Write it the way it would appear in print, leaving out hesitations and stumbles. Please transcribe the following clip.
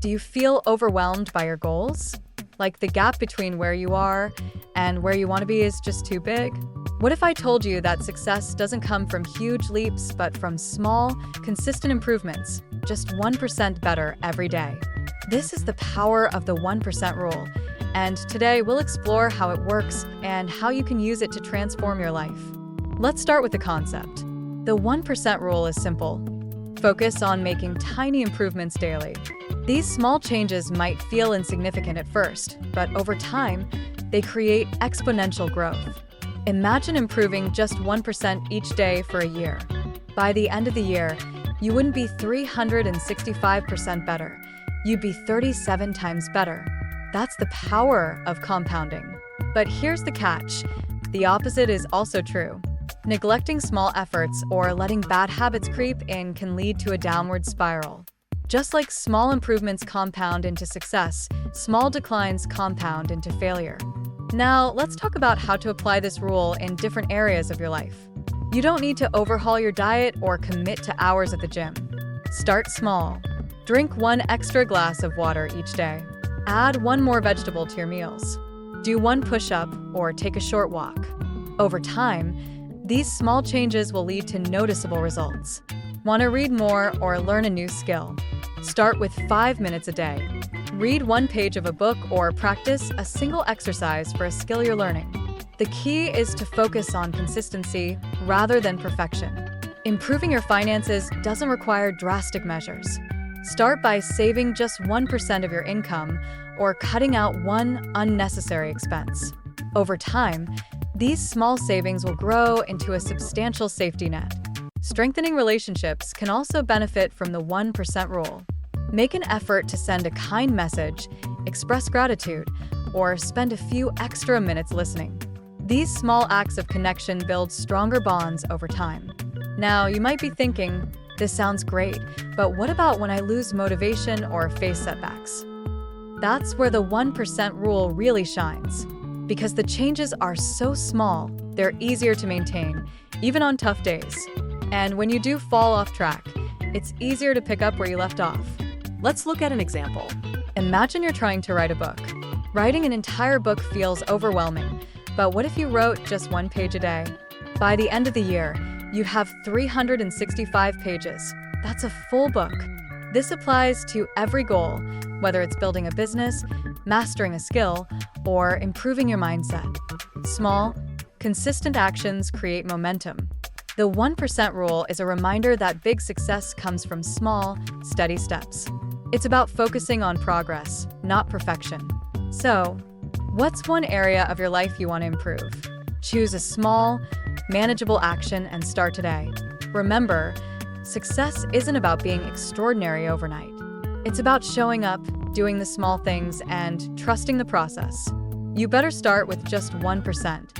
Do you feel overwhelmed by your goals? Like the gap between where you are and where you want to be is just too big? What if I told you that success doesn't come from huge leaps, but from small, consistent improvements, just 1% better every day? This is the power of the 1% rule, and today we'll explore how it works and how you can use it to transform your life. Let's start with the concept. The 1% rule is simple. Focus on making tiny improvements daily. These small changes might feel insignificant at first, but over time, they create exponential growth. Imagine improving just 1% each day for a year. By the end of the year, you wouldn't be 365% better. You'd be 37 times better. That's the power of compounding. But here's the catch. The opposite is also true. Neglecting small efforts or letting bad habits creep in can lead to a downward spiral. Just like small improvements compound into success, small declines compound into failure. Now, let's talk about how to apply this rule in different areas of your life. You don't need to overhaul your diet or commit to hours at the gym. Start small. Drink 1 extra glass of water each day. Add 1 more vegetable to your meals. Do 1 push-up or take a short walk. Over time, these small changes will lead to noticeable results. Want to read more or learn a new skill? Start with 5 minutes a day. Read 1 page of a book or practice a single exercise for a skill you're learning. The key is to focus on consistency rather than perfection. Improving your finances doesn't require drastic measures. Start by saving just 1% of your income or cutting out 1 unnecessary expense. Over time, these small savings will grow into a substantial safety net. Strengthening relationships can also benefit from the 1% rule. Make an effort to send a kind message, express gratitude, or spend a few extra minutes listening. These small acts of connection build stronger bonds over time. Now, you might be thinking, this sounds great, but what about when I lose motivation or face setbacks? That's where the 1% rule really shines. Because the changes are so small, they're easier to maintain, even on tough days. And when you do fall off track, it's easier to pick up where you left off. Let's look at an example. Imagine you're trying to write a book. Writing an entire book feels overwhelming, but what if you wrote just 1 page a day? By the end of the year, you have 365 pages. That's a full book. This applies to every goal, whether it's building a business, mastering a skill, or improving your mindset. Small, consistent actions create momentum. The 1% rule is a reminder that big success comes from small, steady steps. It's about focusing on progress, not perfection. So, what's one area of your life you want to improve? Choose a small, manageable action and start today. Remember, success isn't about being extraordinary overnight. It's about showing up, doing the small things, and trusting the process. You better start with just 1%.